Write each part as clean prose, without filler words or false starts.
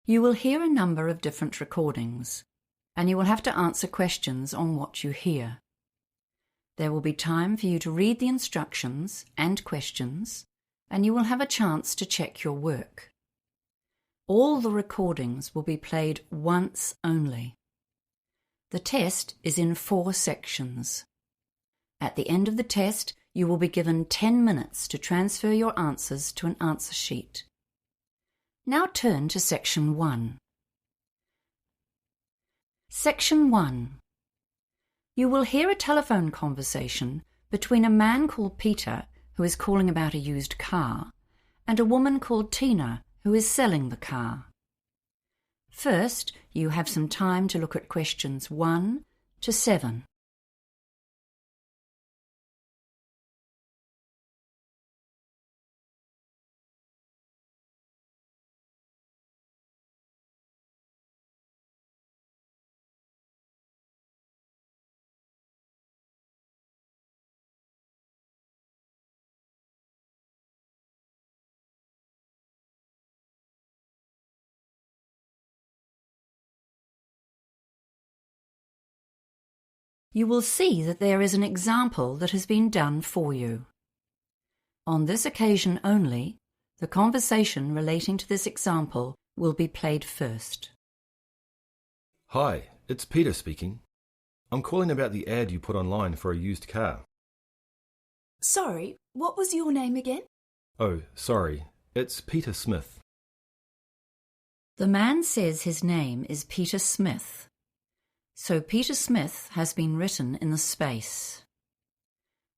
You will hear a number of different recordings, and you will have to answer questions on what you hear. There will be time for you to read the instructions and questions, and you will have a chance to check your work. All the recordings will be played once only. The test is in 4 sections. At the end of the test, you will be given 10 minutes to transfer your answers to an answer sheet. Now turn to Section 1. Section 1. You will hear a telephone conversation between a man called Peter, who is calling about a used car, and a woman called Tina, who is selling the car. First, you have some time to look at questions 1 to 7. You will see that there is an example that has been done for you. On this occasion only, the conversation relating to this example will be played first. Hi, it's Peter speaking. I'm calling about the ad you put online for a used car. Sorry, what was your name again? Oh, sorry, it's Peter Smith. The man says his name is Peter Smith. So Peter Smith has been written in the space.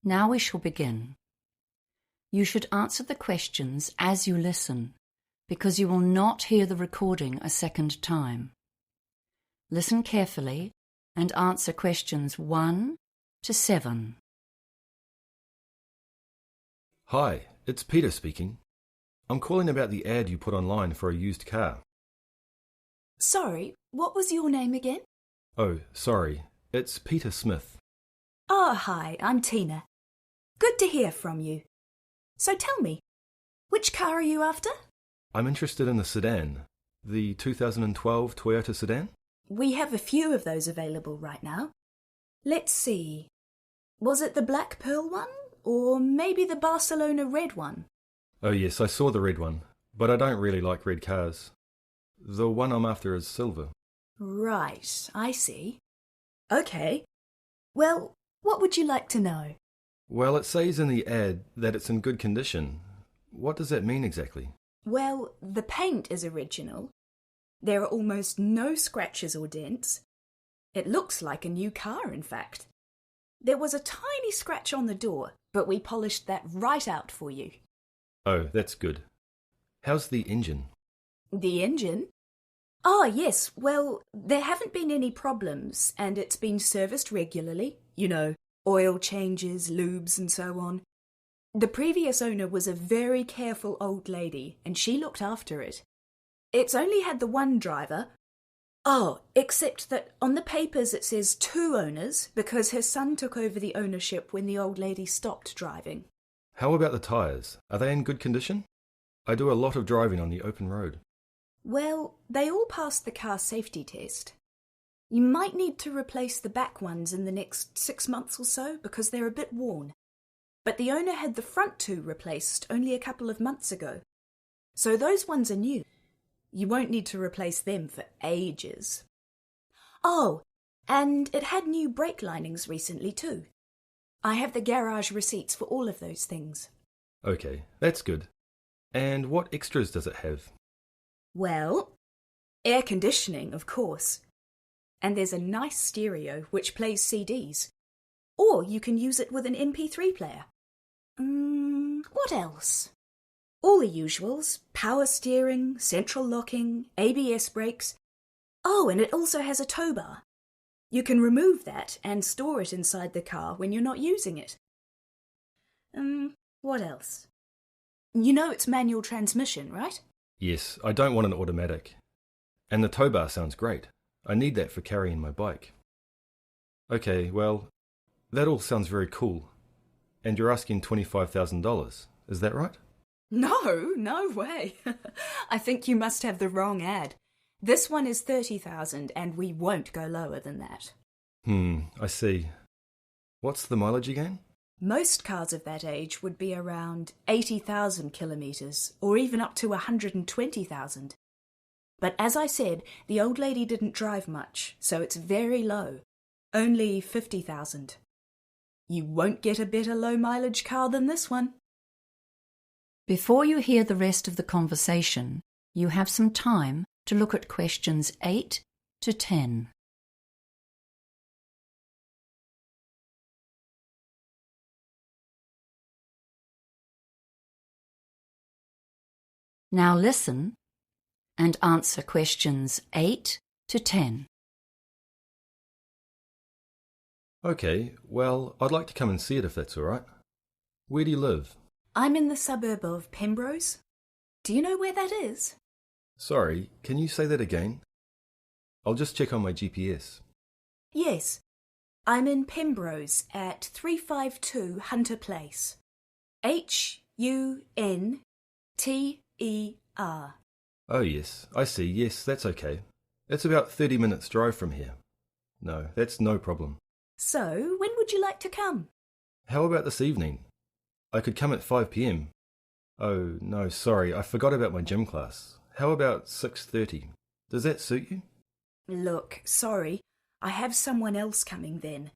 Now we shall begin. You should answer the questions as you listen, because you will not hear the recording a second time. Listen carefully and answer questions 1 to 7. Hi, it's Peter speaking. I'm calling about the ad you put online for a used car. Sorry, what was your name again? Oh, sorry, it's Peter Smith. Oh, hi, I'm Tina. Good to hear from you. So tell me, which car are you after? I'm interested in the sedan, the 2012 Toyota sedan. We have a few of those available right now. Let's see. Was it the Black Pearl one? Or maybe the Barcelona red one? Oh yes, I saw the red one, but I don't really like red cars. The one I'm after is silver. Right, I see. Okay. Well, what would you like to know? Well, it says in the ad that it's in good condition. What does that mean exactly? Well, the paint is original. There are almost no scratches or dents. It looks like a new car, in fact. There was a tiny scratch on the door, but we polished that right out for you. Oh, that's good. How's the engine? The engine? Oh, yes. Well, there haven't been any problems, and it's been serviced regularly. You know, oil changes, lubes, and so on. The previous owner was a very careful old lady, and she looked after it. It's only had the one driver. Oh, except that on the papers it says 2 owners, because her son took over the ownership when the old lady stopped driving. How about the tyres? Are they in good condition? I do a lot of driving on the open road. Well, they all passed the car safety test. You might need to replace the back ones in the next 6 months or so because they're a bit worn. But the owner had the front 2 replaced only a couple of months ago. So those ones are new. You won't need to replace them for ages. Oh, and it had new brake linings recently too. I have the garage receipts for all of those things. Okay, that's good. And what extras does it have? Well, air conditioning, of course. And there's a nice stereo which plays CDs. Or you can use it with an MP3 player. What else? All the usuals. Power steering, central locking, ABS brakes. Oh, and it also has a tow bar. You can remove that and store it inside the car when you're not using it. What else? You know it's manual transmission, right? Yes, I don't want an automatic. And the tow bar sounds great. I need that for carrying my bike. Okay, well, that all sounds very cool. And you're asking $25,000, is that right? No way. I think you must have the wrong ad. This one is 30,000 and we won't go lower than that. I see. What's the mileage again? Most cars of that age would be around 80,000 kilometres, or even up to 120,000. But as I said, the old lady didn't drive much, so it's very low. Only 50,000. You won't get a better low-mileage car than this one. Before you hear the rest of the conversation, you have some time to look at questions 8 to 10. Now listen and answer questions 8 to 10. Okay, well, I'd like to come and see it if that's all right. Where do you live? I'm in the suburb of Pembrose. Do you know where that is? Sorry, can you say that again? I'll just check on my GPS. Yes, I'm in Pembrose at 352 Hunter Place. Hunter. Oh yes, I see. Yes, that's okay. It's about 30 minutes drive from here. No, that's no problem. So, when would you like to come? How about this evening? I could come at 5 p.m. Oh, no, sorry, I forgot about my gym class. How about 6:30? Does that suit you? Look, sorry, I have someone else coming then.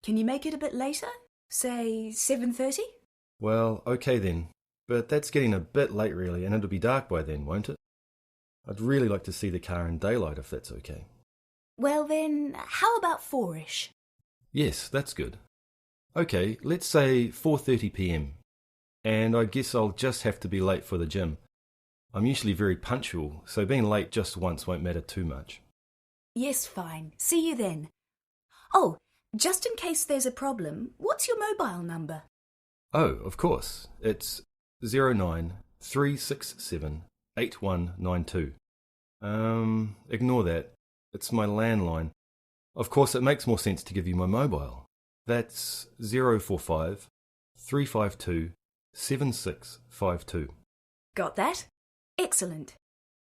Can you make it a bit later? Say 7:30? Well, okay then. But that's getting a bit late really, and it'll be dark by then, won't it? I'd really like to see the car in daylight if that's okay. Well then, how about 4ish? Yes, that's good. Okay, let's say 4:30 p.m. And I guess I'll just have to be late for the gym. I'm usually very punctual, so being late just once won't matter too much. Yes, fine. See you then. Oh, just in case there's a problem, what's your mobile number? Oh, of course. It's 093678192. Ignore that. It's my landline. Of course, it makes more sense to give you my mobile. That's 045 352 7652. Got that? Excellent.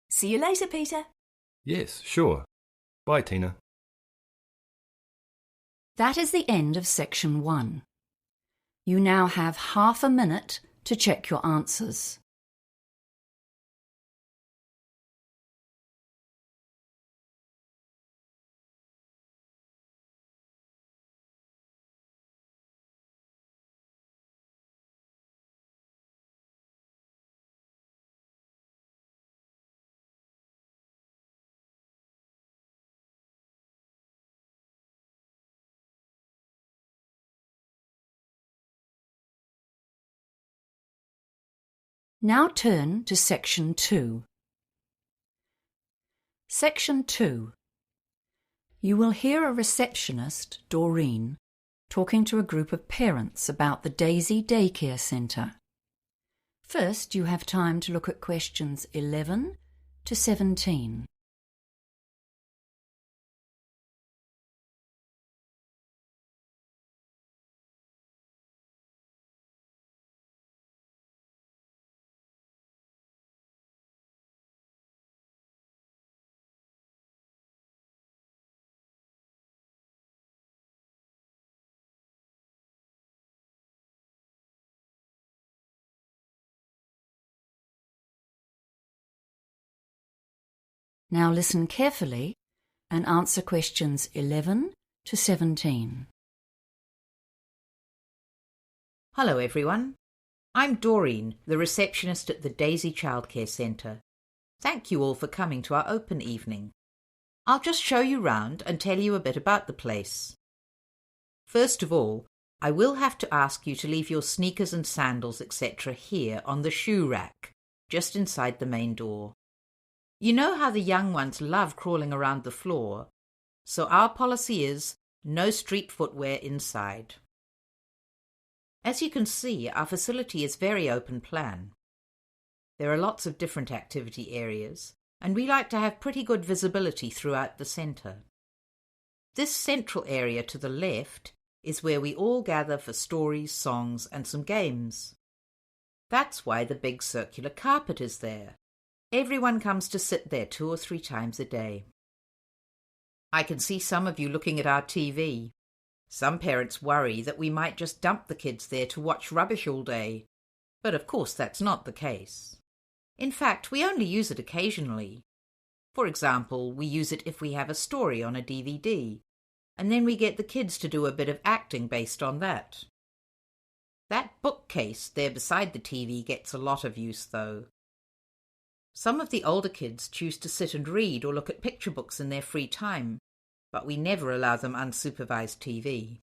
See you later, Peter. Yes, sure. Bye, Tina. That is the end of section 1. You now have half a minute to check your answers. Now turn to section 2. Section 2. You will hear a receptionist, Doreen, talking to a group of parents about the Daisy Daycare Centre. First, you have time to look at questions 11 to 17. Now listen carefully and answer questions 11 to 17. Hello everyone. I'm Doreen, the receptionist at the Daisy Childcare Centre. Thank you all for coming to our open evening. I'll just show you round and tell you a bit about the place. First of all, I will have to ask you to leave your sneakers and sandals, etc. here on the shoe rack, just inside the main door. You know how the young ones love crawling around the floor, so our policy is no street footwear inside. As you can see, our facility is very open plan. There are lots of different activity areas, and we like to have pretty good visibility throughout the centre. This central area to the left is where we all gather for stories, songs, and some games. That's why the big circular carpet is there. Everyone comes to sit there 2 or 3 times a day. I can see some of you looking at our TV. Some parents worry that we might just dump the kids there to watch rubbish all day. But of course that's not the case. In fact, we only use it occasionally. For example, we use it if we have a story on a DVD, and then we get the kids to do a bit of acting based on that. That bookcase there beside the TV gets a lot of use, though. Some of the older kids choose to sit and read or look at picture books in their free time, but we never allow them unsupervised TV.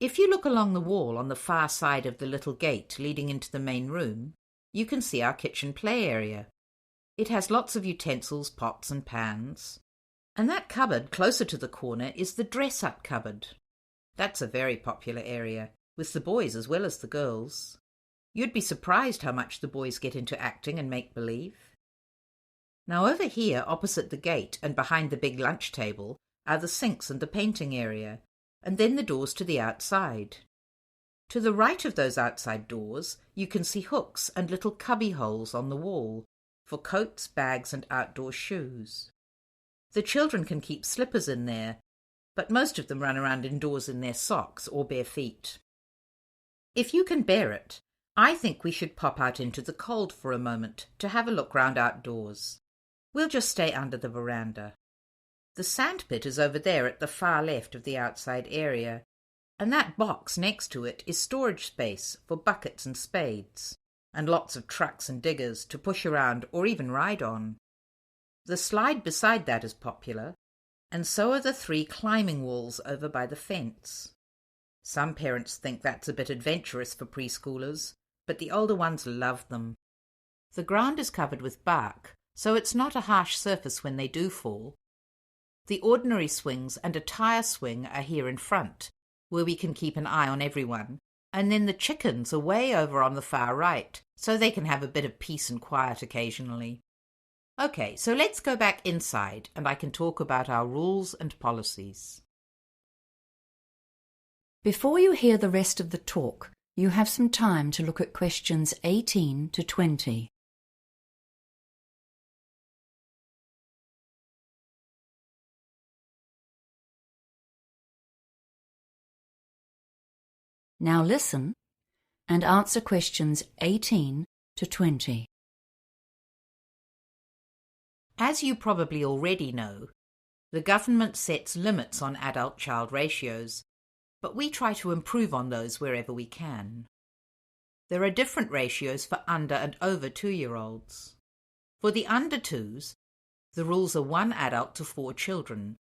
If you look along the wall on the far side of the little gate leading into the main room, you can see our kitchen play area. It has lots of utensils, pots and pans. And that cupboard closer to the corner is the dress-up cupboard. That's a very popular area, with the boys as well as the girls. You'd be surprised how much the boys get into acting and make-believe. Now over here, opposite the gate and behind the big lunch table, are the sinks and the painting area, and then the doors to the outside. To the right of those outside doors, you can see hooks and little cubby holes on the wall for coats, bags, and outdoor shoes. The children can keep slippers in there, but most of them run around indoors in their socks or bare feet. If you can bear it, I think we should pop out into the cold for a moment to have a look round outdoors. We'll just stay under the veranda. The sandpit is over there at the far left of the outside area, and that box next to it is storage space for buckets and spades, and lots of trucks and diggers to push around or even ride on. The slide beside that is popular, and so are the 3 climbing walls over by the fence. Some parents think that's a bit adventurous for preschoolers, but the older ones love them. The ground is covered with bark, so it's not a harsh surface when they do fall. The ordinary swings and a tire swing are here in front, where we can keep an eye on everyone, and then the chickens are way over on the far right, so they can have a bit of peace and quiet occasionally. Okay, so let's go back inside, and I can talk about our rules and policies. Before you hear the rest of the talk, you have some time to look at questions 18 to 20. Now listen and answer questions 18 to 20. As you probably already know, the government sets limits on adult-child ratios, but we try to improve on those wherever we can. There are different ratios for under and over 2-year-olds. For the under 2s, the rules are 1 adult to 4 children,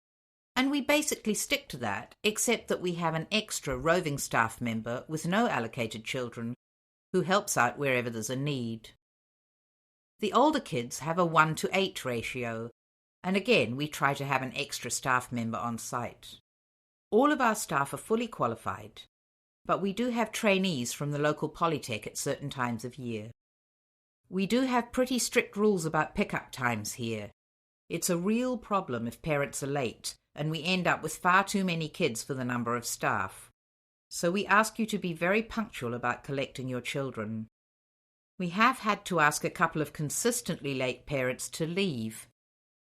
and we basically stick to that, except that we have an extra roving staff member with no allocated children who helps out wherever there's a need. The older kids have a 1 to 8 ratio, and again we try to have an extra staff member on site. All of our staff are fully qualified, but we do have trainees from the local polytech at certain times of year. We do have pretty strict rules about pick-up times here. It's a real problem if parents are late, and we end up with far too many kids for the number of staff. So we ask you to be very punctual about collecting your children. We have had to ask a couple of consistently late parents to leave,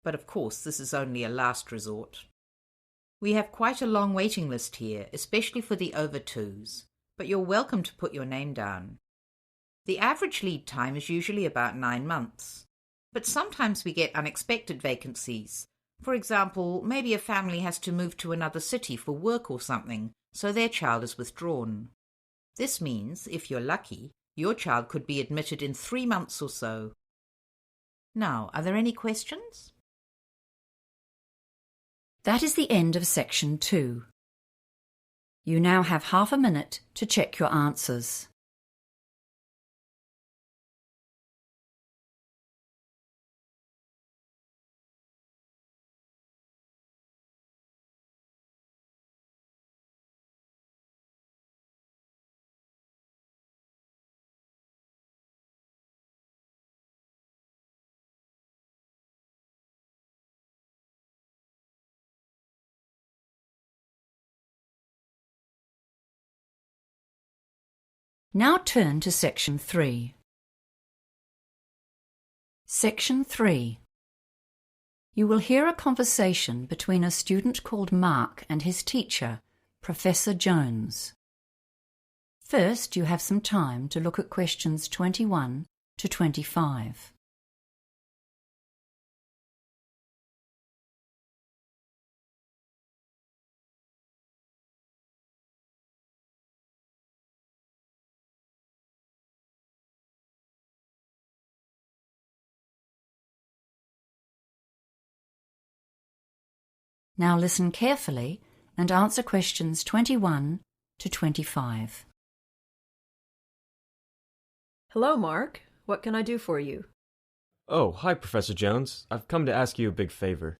but of course this is only a last resort. We have quite a long waiting list here, especially for the over 2s, but you're welcome to put your name down. The average lead time is usually about 9 months, but sometimes we get unexpected vacancies. For example, maybe a family has to move to another city for work or something, so their child is withdrawn. This means, if you're lucky, your child could be admitted in 3 months or so. Now, are there any questions? That is the end of section 2. You now have half a minute to check your answers. Now turn to section 3. Section 3. You will hear a conversation between a student called Mark and his teacher, Professor Jones. First, you have some time to look at questions 21 to 25. Now listen carefully and answer questions 21 to 25. Hello, Mark. What can I do for you? Oh, hi, Professor Jones. I've come to ask you a big favor.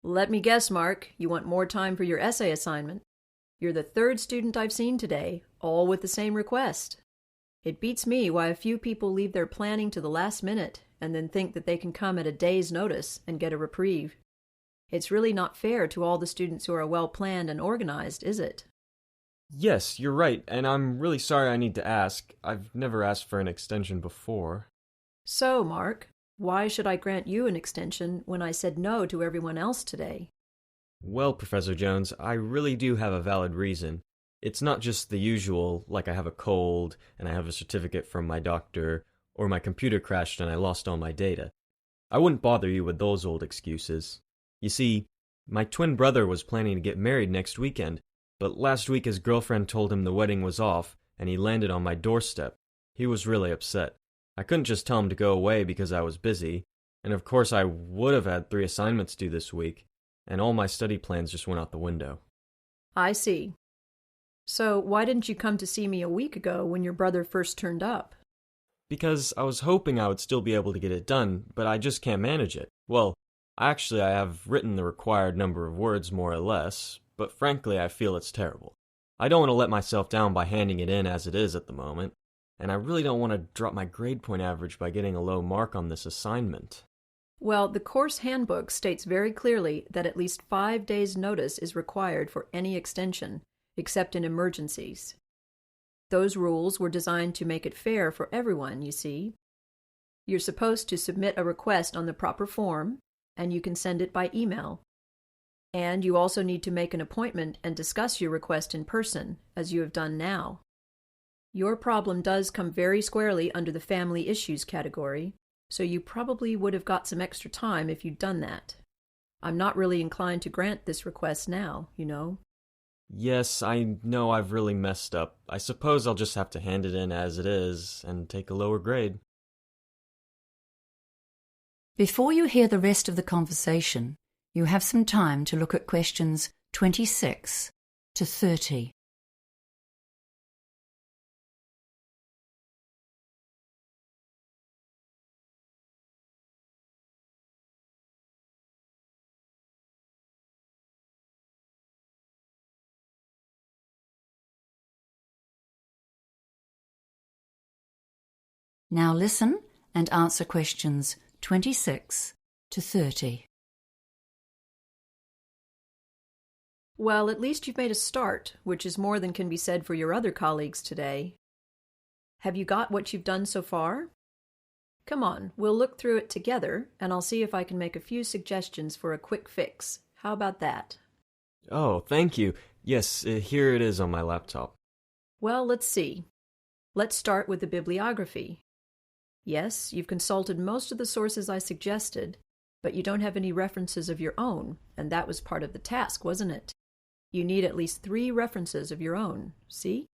Let me guess, Mark. You want more time for your essay assignment. You're the third student I've seen today, all with the same request. It beats me why a few people leave their planning to the last minute and then think that they can come at a day's notice and get a reprieve. It's really not fair to all the students who are well-planned and organized, is it? Yes, you're right, and I'm really sorry I need to ask. I've never asked for an extension before. So, Mark, why should I grant you an extension when I said no to everyone else today? Well, Professor Jones, I really do have a valid reason. It's not just the usual, like I have a cold, and I have a certificate from my doctor, or my computer crashed and I lost all my data. I wouldn't bother you with those old excuses. You see, my twin brother was planning to get married next weekend, but last week his girlfriend told him the wedding was off, and he landed on my doorstep. He was really upset. I couldn't just tell him to go away because I was busy, and of course I would have had 3 assignments due this week, and all my study plans just went out the window. I see. So why didn't you come to see me a week ago when your brother first turned up? Because I was hoping I would still be able to get it done, but I just can't manage it. Well, actually, I have written the required number of words more or less, but frankly, I feel it's terrible. I don't want to let myself down by handing it in as it is at the moment, and I really don't want to drop my grade point average by getting a low mark on this assignment. Well, the course handbook states very clearly that at least 5 days' notice is required for any extension, except in emergencies. Those rules were designed to make it fair for everyone, you see. You're supposed to submit a request on the proper form, and you can send it by email. And you also need to make an appointment and discuss your request in person, as you have done now. Your problem does come very squarely under the family issues category, so you probably would have got some extra time if you'd done that. I'm not really inclined to grant this request now, you know. Yes, I know I've really messed up. I suppose I'll just have to hand it in as it is and take a lower grade. Before you hear the rest of the conversation, you have some time to look at questions 26 to 30. Now listen and answer questions 26 to 30. Well, at least you've made a start, which is more than can be said for your other colleagues today. Have you got what you've done so far? Come on, we'll look through it together, and I'll see if I can make a few suggestions for a quick fix. How about that? Oh, thank you. Yes, here it is on my laptop. Well, let's see. Let's start with the bibliography. Yes, you've consulted most of the sources I suggested, but you don't have any references of your own, and that was part of the task, wasn't it? You need at least 3 references of your own, see?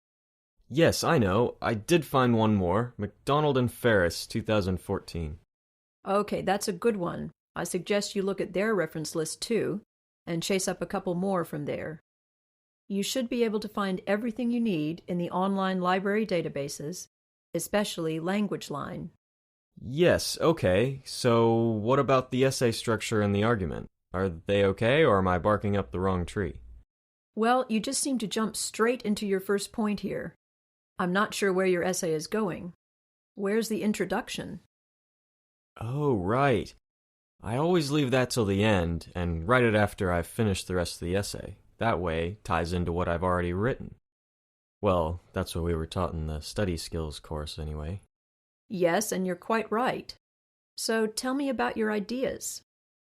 Yes, I know. I did find one more. McDonald and Ferris, 2014. Okay, that's a good one. I suggest you look at their reference list too, and chase up a couple more from there. You should be able to find everything you need in the online library databases, especially LanguageLine. Yes, okay. So what about the essay structure and the argument? Are they okay, or am I barking up the wrong tree? Well, you just seem to jump straight into your first point here. I'm not sure where your essay is going. Where's the introduction? Oh, right. I always leave that till the end, and write it after I've finished the rest of the essay. That way, it ties into what I've already written. Well, that's what we were taught in the study skills course, anyway. Yes, and you're quite right. So tell me about your ideas.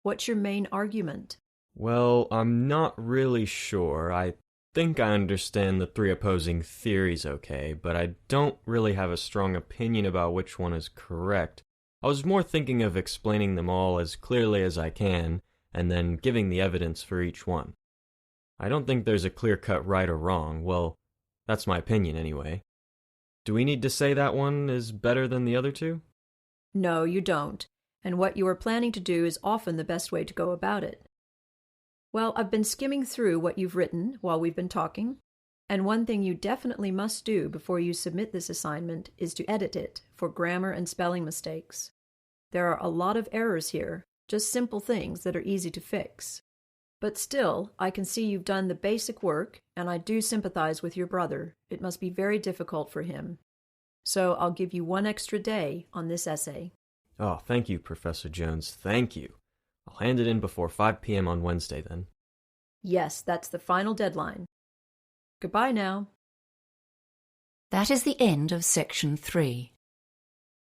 What's your main argument? Well, I'm not really sure. I think I understand the three opposing theories okay, but I don't really have a strong opinion about which one is correct. I was more thinking of explaining them all as clearly as I can, and then giving the evidence for each one. I don't think there's a clear-cut right or wrong. Well, that's my opinion anyway. Do we need to say that one is better than the other two? No, you don't. And what you are planning to do is often the best way to go about it. Well, I've been skimming through what you've written while we've been talking, and one thing you definitely must do before you submit this assignment is to edit it for grammar and spelling mistakes. There are a lot of errors here, just simple things that are easy to fix. But still, I can see you've done the basic work, and I do sympathize with your brother. It must be very difficult for him. So I'll give you 1 extra day on this essay. Oh, thank you, Professor Jones. Thank you. I'll hand it in before 5 p.m. on Wednesday, then. Yes, that's the final deadline. Goodbye now. That is the end of section 3.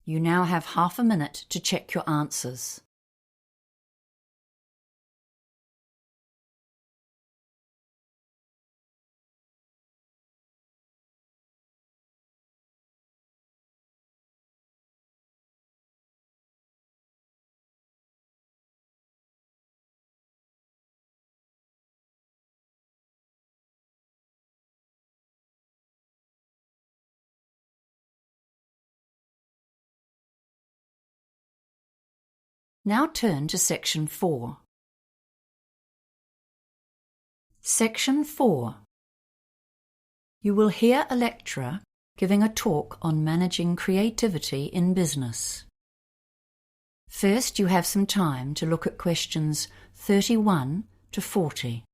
You now have half a minute to check your answers. Now turn to section 4. Section 4. You will hear a lecturer giving a talk on managing creativity in business. First, you have some time to look at questions 31 to 40.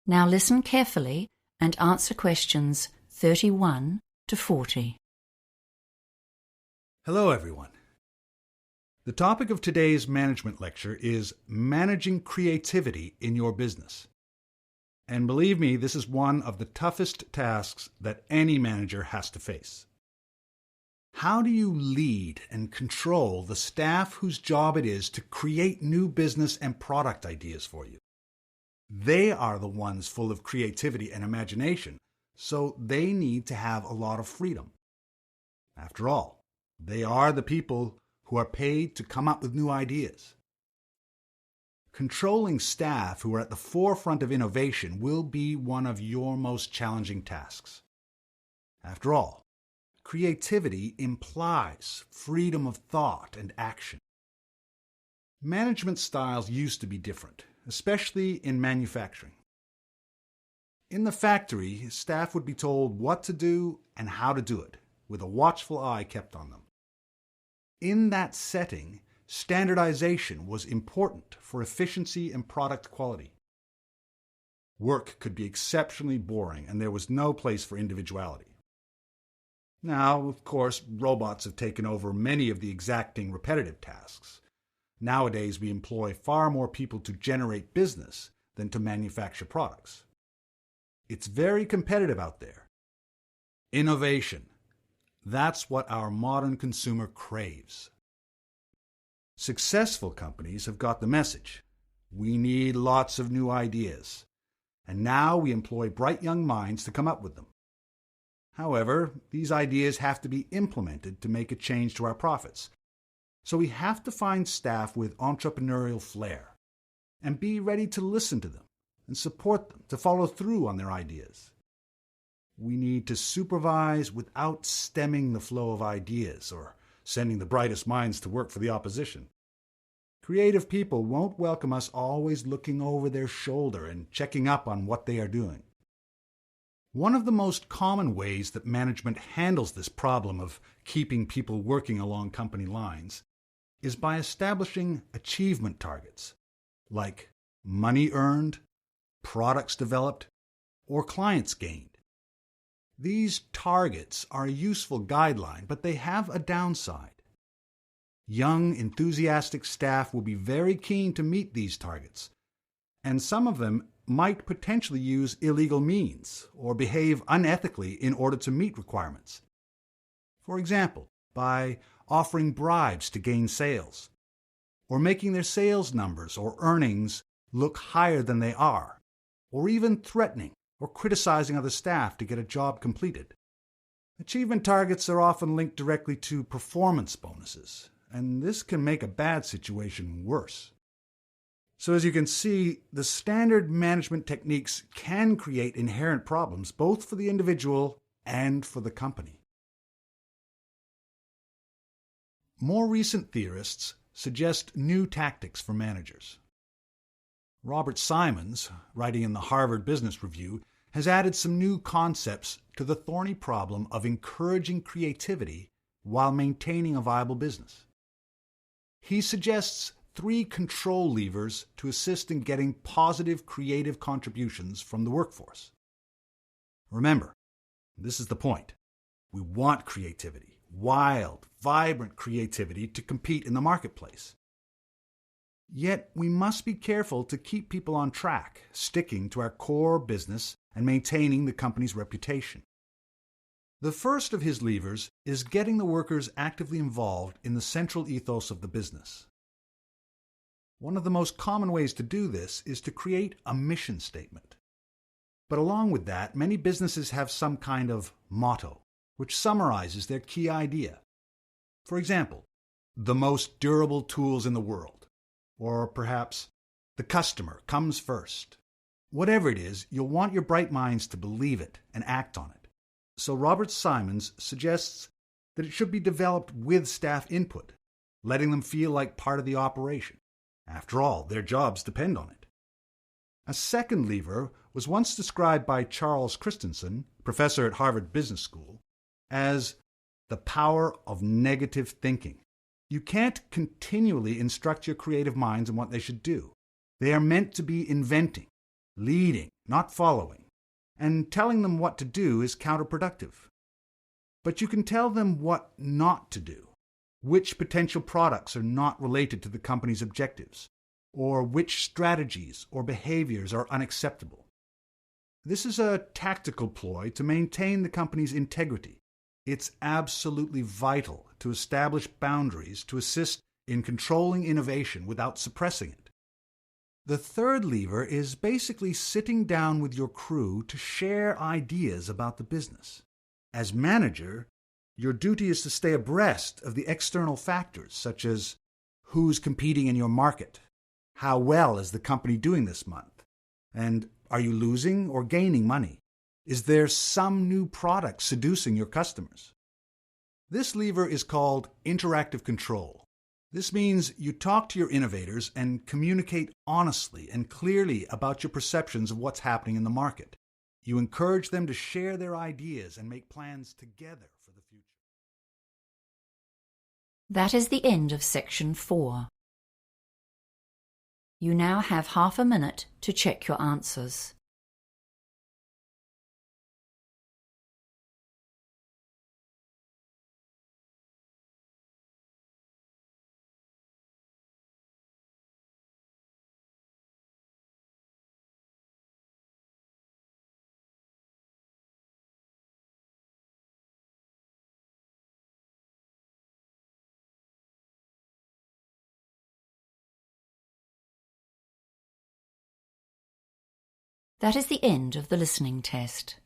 Now listen carefully and answer questions 31 to 40. Hello, everyone. The topic of today's management lecture is managing creativity in your business. And believe me, this is one of the toughest tasks that any manager has to face. How do you lead and control the staff whose job it is to create new business and product ideas for you? They are the ones full of creativity and imagination, so they need to have a lot of freedom. After all, they are the people who are paid to come up with new ideas. Controlling staff who are at the forefront of innovation will be one of your most challenging tasks. After all, creativity implies freedom of thought and action. Management styles used to be different, especially in manufacturing. In the factory, staff would be told what to do and how to do it, with a watchful eye kept on them. In that setting, standardization was important for efficiency and product quality. Work could be exceptionally boring, and there was no place for individuality. Now, of course, robots have taken over many of the exacting repetitive tasks. Nowadays, we employ far more people to generate business than to manufacture products. It's very competitive out there. Innovation. That's what our modern consumer craves. Successful companies have got the message. We need lots of new ideas. And now we employ bright young minds to come up with them. However, these ideas have to be implemented to make a change to our profits. So we have to find staff with entrepreneurial flair and be ready to listen to them and support them to follow through on their ideas. We need to supervise without stemming the flow of ideas or sending the brightest minds to work for the opposition. Creative people won't welcome us always looking over their shoulder and checking up on what they are doing. One of the most common ways that management handles this problem of keeping people working along company lines is by establishing achievement targets, like money earned, products developed, or clients gained. These targets are a useful guideline, but they have a downside. Young, enthusiastic staff will be very keen to meet these targets, and some of them might potentially use illegal means or behave unethically in order to meet requirements. For example, by offering bribes to gain sales, or making their sales numbers or earnings look higher than they are, or even threatening or criticizing other staff to get a job completed. Achievement targets are often linked directly to performance bonuses, and this can make a bad situation worse. So as you can see, the standard management techniques can create inherent problems both for the individual and for the company. More recent theorists suggest new tactics for managers. Robert Simons, writing in the Harvard Business Review, has added some new concepts to the thorny problem of encouraging creativity while maintaining a viable business. He suggests 3 control levers to assist in getting positive creative contributions from the workforce. Remember, this is the point. We want creativity, wild, vibrant creativity to compete in the marketplace. Yet we must be careful to keep people on track, sticking to our core business and maintaining the company's reputation. The first of his levers is getting the workers actively involved in the central ethos of the business. One of the most common ways to do this is to create a mission statement. But along with that, many businesses have some kind of motto, which summarizes their key idea. For example, the most durable tools in the world, or perhaps the customer comes first. Whatever it is, you'll want your bright minds to believe it and act on it. So Robert Simons suggests that it should be developed with staff input, letting them feel like part of the operation. After all, their jobs depend on it. A second lever was once described by Charles Christensen, professor at Harvard Business School, as the power of negative thinking. You can't continually instruct your creative minds on what they should do. They are meant to be inventing, leading, not following, and telling them what to do is counterproductive. But you can tell them what not to do, which potential products are not related to the company's objectives, or which strategies or behaviors are unacceptable. This is a tactical ploy to maintain the company's integrity. It's absolutely vital to establish boundaries to assist in controlling innovation without suppressing it. The third lever is basically sitting down with your crew to share ideas about the business. As manager, your duty is to stay abreast of the external factors, such as who's competing in your market, how well is the company doing this month, and are you losing or gaining money? Is there some new product seducing your customers? This lever is called interactive control. This means you talk to your innovators and communicate honestly and clearly about your perceptions of what's happening in the market. You encourage them to share their ideas and make plans together for the future. That is the end of section 4. You now have half a minute to check your answers. That is the end of the listening test.